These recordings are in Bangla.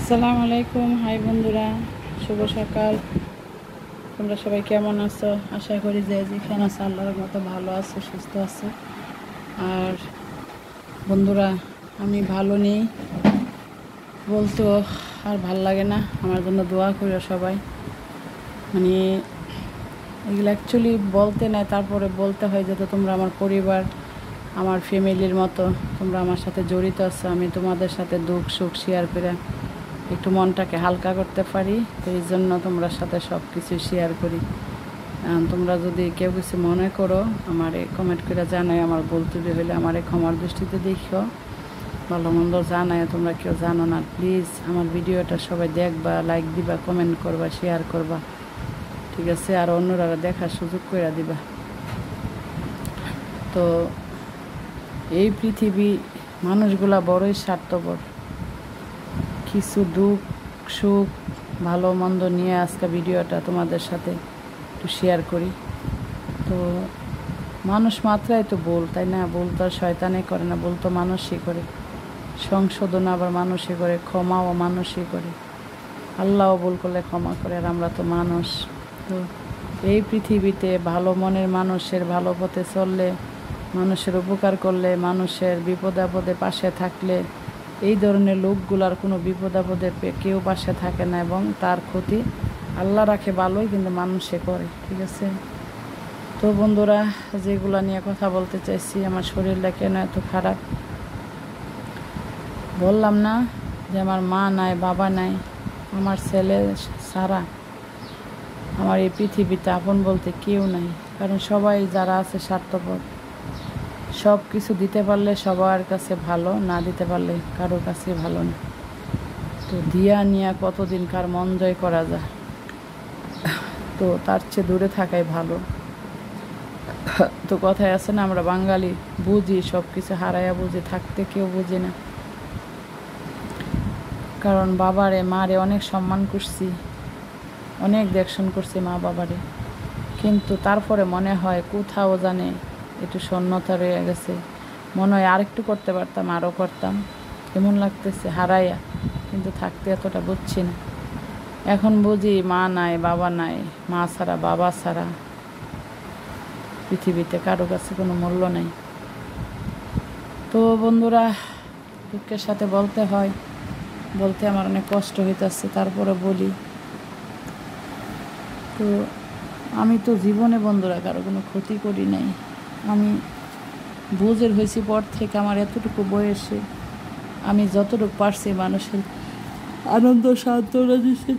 আসসালামু আলাইকুম। হাই বন্ধুরা, শুভ সকাল। তোমরা সবাই কেমন আছো? আশা করি যে যেখানে আছো আল্লাহর মতো ভালো আছো, সুস্থ আছো। আর বন্ধুরা, আমি ভালো নেই বলতেও আর ভাল লাগে না। আমার জন্য দোয়া করো সবাই। মানে এগুলো অ্যাকচুয়ালি বলতে নাই, তারপরে বলতে হয় যেহেতু তোমরা আমার পরিবার, আমার ফ্যামিলির মতো, তোমরা আমার সাথে জড়িত আছো। আমি তোমাদের সাথে দুঃখ সুখ শেয়ার করে একটু মনটাকে হালকা করতে পারি, তো এই জন্য তোমরা সাথে সব কিছু শেয়ার করি। তোমরা যদি কেউ কিছু মনে করো আমারে কমেন্ট করে জানাই, আমার ভুল ত্রুটি হলে আমারে ক্ষমার দৃষ্টিতে দেখো। ভালো মন্দ জানায়, তোমরা কেউ জানো না, প্লিজ আমার ভিডিওটা সবাই দেখবা, লাইক দিবা, কমেন্ট করবা, শেয়ার করবা, ঠিক আছে? আর অন্যরা দেখার সুযোগ করে দিবা। তো এই পৃথিবী মানুষগুলা বড়ই স্বার্থপর। কিছু দুঃখ সুখ ভালো মন্দ নিয়ে আজকে ভিডিওটা তোমাদের সাথে একটু শেয়ার করি। তো মানুষ মাত্রাই তো ভুল, তাই না? ভুল তো আর শয়তানে করে না, ভুল তো মানুষই করে। সংশোধন আবার মানুষই করে, ক্ষমাও মানুষই করে। আল্লাহও ভুল করলে ক্ষমা করে, আর আমরা তো মানুষ। তো এই পৃথিবীতে ভালো মনের মানুষের ভালো পথে চললে, মানুষের উপকার করলে, মানুষের বিপদে আপদে পাশে থাকলে, এই ধরনের লোকগুলার কোনো বিপদ আপদে কেউ পাশে থাকে না, এবং তার ক্ষতি আল্লাহ রাখে ভালোই, কিন্তু মানুষে করে, ঠিক আছে? তো বন্ধুরা, যেগুলা নিয়ে কথা বলতে চাইছি, আমার শরীরটা কেন এত খারাপ। বললাম না যে আমার মা নাই, বাবা নাই, আমার ছেলে সারা আমার এই পৃথিবীতে আপন বলতে কেউ নাই। কারণ সবাই যারা আছে স্বার্থপর। সব কিছু দিতে পারলে সবার কাছে ভালো, না দিতে পারলে কারোর কাছে ভালো না। তো দিয়া নিয়া কতদিন কার মন জয় করা যায়? তো তার চেয়ে দূরে থাকাই ভালো। তো কথায় আছে না, আমরা বাঙালি বুঝি সব কিছু হারাইয়া বুঝি, থাকতে কেউ বুঝি না। কারণ বাবারে মারে অনেক সম্মান করছি, অনেক দেখশন করছি মা বাবারে, কিন্তু তারপরে মনে হয় কোথাও জানে একটু শূন্যতা রয়ে গেছে। মনে হয় আরেকটু করতে পারতাম, আরও করতাম, কেমন লাগতেছে হারাইয়া, কিন্তু থাকতে এতটা বুঝছি না। এখন বুঝি মা নাই, বাবা নাই, মা ছাড়া বাবা ছাড়া পৃথিবীতে কারো কাছে কোনো মূল্য নেই। তো বন্ধুরা, দুঃখের সাথে বলতে হয়, বলতে আমার অনেক কষ্ট হইতেছে, তারপরে বলি। তো আমি তো জীবনে বন্ধুরা কারো কোনো ক্ষতি করি নাই। আমি বুঝের হয়েছি পর থেকে আমার এতটুকু বয়সে আমি যতটুকু পারছি মানুষের আনন্দ সান্ত্বনা দিছি।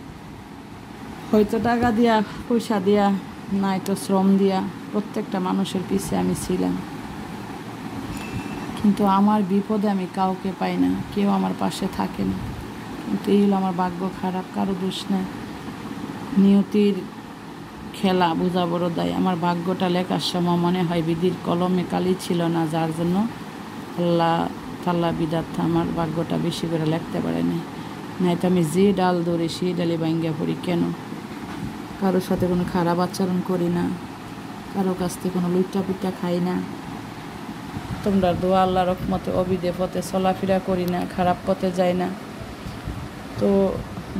হয়তো টাকা দিয়া, পয়সা দিয়া, নয়তো শ্রম দিয়া, প্রত্যেকটা মানুষের পিছে আমি ছিলাম। কিন্তু আমার বিপদে আমি কাউকে পাই না, কেউ আমার পাশে থাকে না। কিন্তু এই হলো আমার ভাগ্য খারাপ, কারো দোষ নেই, নিয়তির খেলা, বোঝা বড় দায়। আমার ভাগ্যটা লেখার সময় মনে হয় বিধির কলমে কালি ছিল না, যার জন্য আল্লাহ তাল্লা বিধাতা আমার ভাগ্যটা বেশি করে লিখতে পারে নাই। তো আমি যে ডাল ধরি সেই ডালে ভাঙ্গা পড়ি। কেন? কারোর সাথে কোনো খারাপ আচরণ করি না, কারো কাছ থেকে কোনো লুচ্চা পিঠা খাই না, তোমরা দোয়া আল্লাহ রহমতে অবিদে পথে চলাফেরা করি না, খারাপ পথে যাই না। তো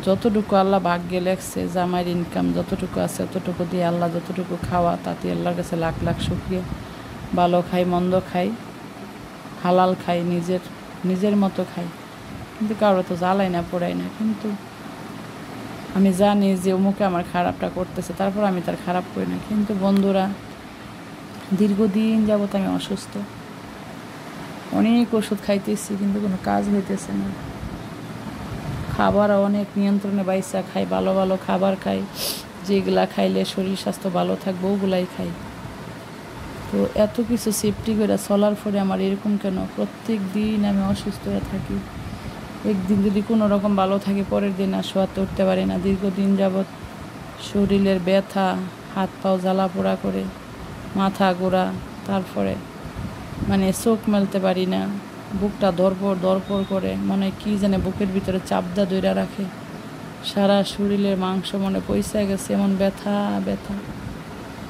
যতটুকু আল্লাহ ভাগ্যে লেখছে, জামাইয়ের ইনকাম যতটুকু আছে ততটুকু দিয়ে আল্লাহ যতটুকু খাওয়া, তাতে আল্লাহর কাছে লাখ লাখ শুকরিয়া। ভালো খাই, মন্দ খাই, হালাল খাই, নিজের মতো খাই, কিন্তু কারো তো জ্বালাই না, পোড়াই না। কিন্তু আমি জানি যে অমুকে আমার খারাপটা করতেছে, তারপর আমি তার খারাপ করি না। কিন্তু বন্ধুরা, দীর্ঘদিন যাবত আমি অসুস্থ, অনেক ওষুধ খাইতেছি, কিন্তু কোনো কাজ হইতেছে না। খাবার অনেক নিয়ন্ত্রণে বাইসা খাই, ভালো ভালো খাবার খাই, যেগুলা খাইলে শরীর স্বাস্থ্য ভালো থাকবে ওগুলাই খাই। তো এত কিছু সেফটি করে চলার পরে আমার এরকম কেন? প্রত্যেক দিন আমি অসুস্থ হয়ে থাকি। একদিন যদি কোনো রকম ভালো থাকে, পরের দিন আর শোয়াতে উঠতে পারি না। দীর্ঘদিন যাবৎ শরীরের ব্যথা, হাত পাও জ্বালা পোড়া করে, মাথা গোড়া, তারপরে মানে চোখ মেলতে পারি না, বুকটা ধরপড় করে, মনে হয় কী জানে বুকের ভিতরে চাপদা দইরা রাখে, সারা শরীরের মাংস মনে পয়সা গেছে, এমন ব্যথা,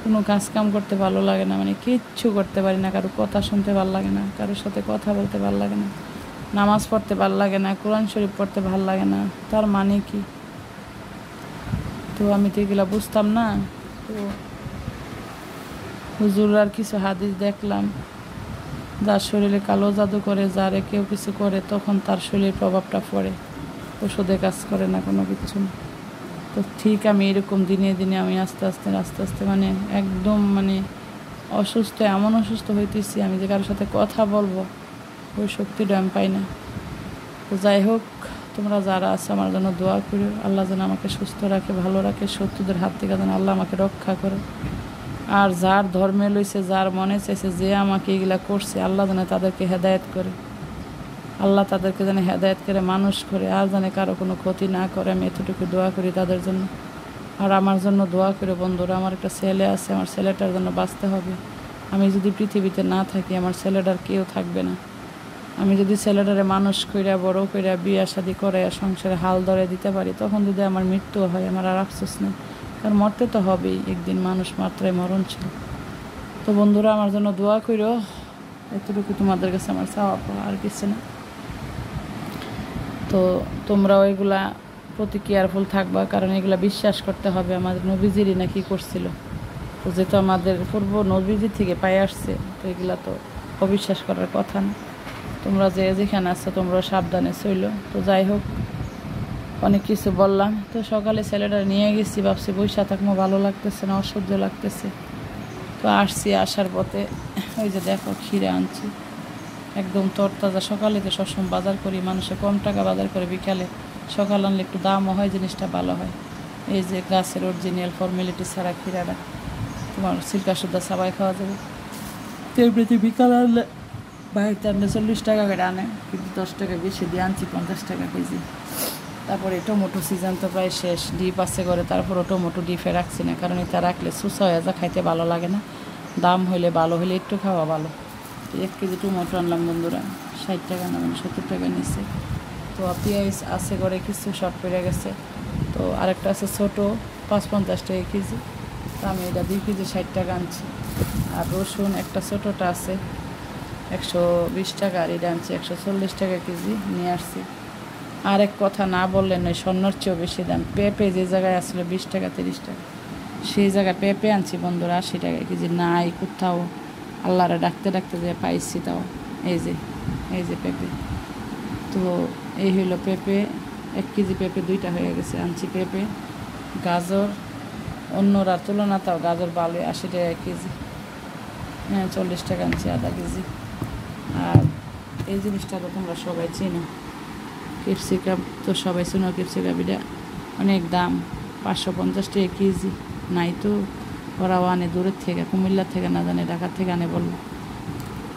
কোনো কাজ কাম করতে ভালো লাগে না, মানে কিচ্ছু করতে পারি না, কারো কথা শুনতে ভালো লাগে না, কারোর সাথে কথা বলতে ভালো লাগে না, নামাজ পড়তে ভাল লাগে না, কোরআন শরীফ পড়তে ভাল লাগে না, তার মানে কি? তো আমি তো এগুলা বুঝতাম না। তো হুজুরার কিছু হাদিস দেখলাম, যার শরীরে কালো জাদু করে, যারে কেউ কিছু করে, তখন তার শরীরের প্রভাবটা পড়ে, ওষুধে কাজ করে না, কোনো কিছু না। তো ঠিক আমি এরকম দিনে দিনে আমি আস্তে আস্তে মানে একদম মানে অসুস্থ, এমন অসুস্থ হইতেছি, আমি যে কারোর সাথে কথা বলবো ওই শক্তিটা আমি পাই না। তো যাই হোক, তোমরা যারা আছে আমার জন্য দোয়া করো, আল্লাহ যেন আমাকে সুস্থ রাখে, ভালো রাখে, শত্রুদের হাত থেকে যেন আল্লাহ আমাকে রক্ষা করে। আর যার ধর্মে লইছে, যার মনে চাইছে, যে আমাকে এগুলা করছে, আল্লাহ যেন তাদেরকে হেদায়েত করে, আল্লাহ তাদেরকে যেন হেদায়েত করে মানুষ করে, আর যেন কারো কোনো ক্ষতি না করে। আমি এতটুকু দোয়া করি তাদের জন্য। আর আমার জন্য দোয়া করে বন্ধুরা, আমার একটা ছেলে আছে, আমার ছেলেটার জন্য বাঁচতে হবে। আমি যদি পৃথিবীতে না থাকি, আমার ছেলেটার কেউ থাকবে না। আমি যদি ছেলেটারে মানুষ কইরা, বড় কইরা, বিয়া শাদি করে, সংসারে হাল ধরে দিতে পারি, তখন যদি আমার মৃত্যু হয়, আমার আর আফসোস নেই, কারণ মরতে তো হবেই একদিন, মানুষ মাত্রায় মরণ ছিল। তো বন্ধুরা, আমার জন্য দোয়া করো, এতটুকু তোমাদের কাছে আমার চাওয়া পাওয়া, আর কিছু না। তো তোমরাও এগুলা প্রতি কেয়ারফুল থাকবা, কারণ এগুলা বিশ্বাস করতে হবে। আমাদের নবীজিরই না কি করছিল, তো যেহেতু আমাদের পূর্ব নবীজি থেকে পাই আসছে, তো এগুলা তো অবিশ্বাস করার কথা না। তোমরা যে যেখানে আছো তোমরা সাবধানে চইলো। তো যাই হোক, অনেক কিছু বললাম। তো সকালে ছেলেটা নিয়ে গেছি, ভাবছি বৈশা থাকবো, ভালো লাগতেছে না, অসহ্য লাগতেছে। তো আসছি, আসার পথে ওই যে দেখো ক্ষীরে আনছি, একদম তরতাজা। সকালে তো সবসময় বাজার করি, মানুষে কম টাকা বাজার করে, বিকালে সকাল আনলে একটু দামও হয়, জিনিসটা ভালো হয়। এই যে গাছের অরিজিনাল ফর্মালিটি ছাড়া ক্ষীরাটা তোমার সিল্কা সুদ্ধা সবাই খাওয়া যাবে। তো এমনিতে বিকাল আনলে বাড়িতে আনলে 40 টাকা করে আনে, কিন্তু 10 টাকা বেশি দিয়ে আনছি, 50 টাকা কেজি। তারপরে টমেটো সিজন তো প্রায় শেষ, ডিপ আছে করে, তারপরও টমেটো ডিপে রাখছি না, কারণ এটা রাখলে সুসা হয়ে যা, খাইতে ভালো লাগে না। দাম হইলে ভালো হইলে একটু খাওয়া ভালো। 1 কেজি টমেটো আনলাম বন্ধুরা, 60 টাকা না, 70 টাকা নিচ্ছে। তো পেঁয়াজ আছে করে, কিছু শর্ট পড়ে গেছে। তো আরেকটা আছে ছোটো, 5-50 টাকা কেজি। তো আমি এটা 2 কেজি 60 টাকা আনছি। আর রসুন একটা ছোটোটা আছে 120 টাকা, আর এটা আনছি 140 টাকা কেজি নিয়ে আসছি। আর এক কথা না বললে নয়, স্বর্ণর চেয়েও বেশি দাম। পেঁপে যে জায়গায় আসলে 20 টাকা 30 টাকা, সেই জায়গায় পেঁপে আনছি বন্ধুরা 80 টাকা কেজি। নাই কোথাও, আল্লাহরে ডাকতে ডাকতে যে পাইছি, তাও এই যে পেঁপে। তো এই হইলো পেঁপে, 1 কেজি পেঁপে 2টা হয়ে গেছে। আনছি পেঁপে, গাজর, অন্যরা তুলনা তাও গাজর ভালো, 80 টাকা কেজি। হ্যাঁ, 40 টাকা আনছি আধা কেজি। আর এই জিনিসটা তো তোমরা সবাই চেনো, ক্যাপসিকাম তো সবাই চেনো, ক্যাপসিকাম এটা অনেক দাম, 550 টাকা কেজি। নাই তো ওরাও আনে দূরের থেকে, কুমিল্লার থেকে না জানে ঢাকার থেকে আনে বললো।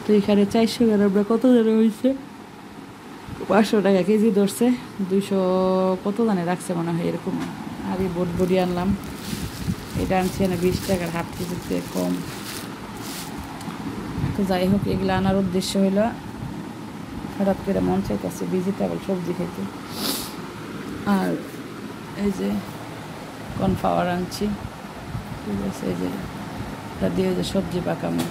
তো এখানে 400 গ্রামটা কত জানে হয়েছে, 500 টাকা কেজি ধরছে, 200 কত জানে রাখছে মনে হয় এরকম। আর এই বড়ি আনলাম, এটা আনছি না 20 টাকার, হাফ কেজিতে কম। তো যাই হোক, এগুলো আনার উদ্দেশ্য হইলো, হঠাৎ করে মন চাইতেছে ভেজিটেবল সবজি খেতে। আর এই যে কর্নফ্লাওয়ার আনছি, ঠিক আছে, এই যে এটা দিয়ে যে সবজি পাকামো,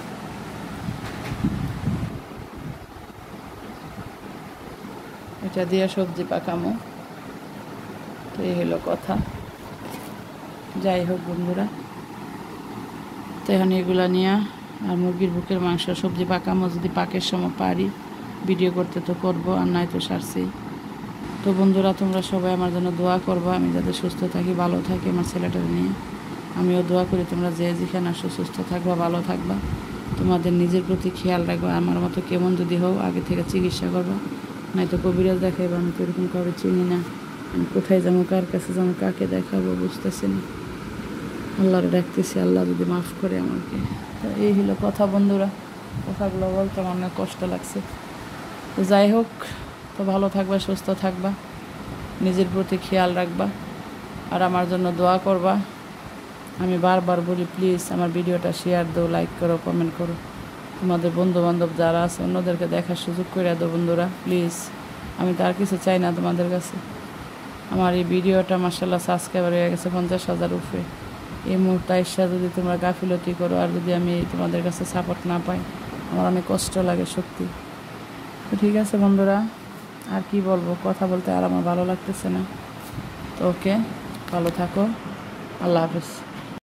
এটা দিয়ে সবজি পাকামো। তো এই হলো কথা। যাই হোক বন্ধুরা, তো এখন এগুলা নিয়ে আর মুরগির বুকের মাংস সবজি পাকামো, যদি পাকের সময় পারি ভিডিও করতে তো করবো, আর নাই তো সারছেই। তো বন্ধুরা, তোমরা সবাই আমার জন্য দোয়া করবো, আমি যাতে সুস্থ থাকি, ভালো থাকি, আমার ছেলেটা নিয়ে। আমিও দোয়া করি তোমরা যে যেখানে আসো সুস্থ থাকবা, ভালো থাকবা, তোমাদের নিজের প্রতি খেয়াল রাখবা। আমার মতো কেমন যদি হোক, আগে থেকে চিকিৎসা করবা, নয়তো কবিরাজ দেখাইবা। আমি তো এরকম কাউকে চিনি না, আমি কোথায় যাবো, কার কাছে যাবো, কাকে দেখাবো বুঝতেছি না। আল্লাহরে ডাকতেছি, আল্লাহ যদি মাফ করে আমাকে। তো এই হলো কথা বন্ধুরা, কথাগুলো বলতে আমার অনেক কষ্ট লাগছে। তো যাই হোক, তো ভালো থাকবা, সুস্থ থাকবা, নিজের প্রতি খেয়াল রাখবা, আর আমার জন্য দোয়া করবা। আমি বারবার বলি, প্লিজ আমার ভিডিওটা শেয়ার দাও, লাইক করো, কমেন্ট করো। তোমাদের বন্ধুবান্ধব যারা আছে অন্যদেরকে দেখার সুযোগ করে দাও বন্ধুরা, প্লিজ। আমি তো আর কিছু চাই না তোমাদের কাছে। আমার এই ভিডিওটা মাশাআল্লাহ সাবস্ক্রাইবার হয়ে গেছে 50,000 উপরে। এই মুহূর্তে এসে যদি তোমরা গাফিলতি করো, আর যদি আমি তোমাদের কাছে সাপোর্ট না পাই, আমার অনেক কষ্ট লাগে সত্যি। তো ঠিক আছে বন্ধুরা, আর কি বলবো, কথা বলতে আর আমার ভালো লাগতেছে না। তো ওকে, ভালো থাকো, আল্লাহ হাফেজ।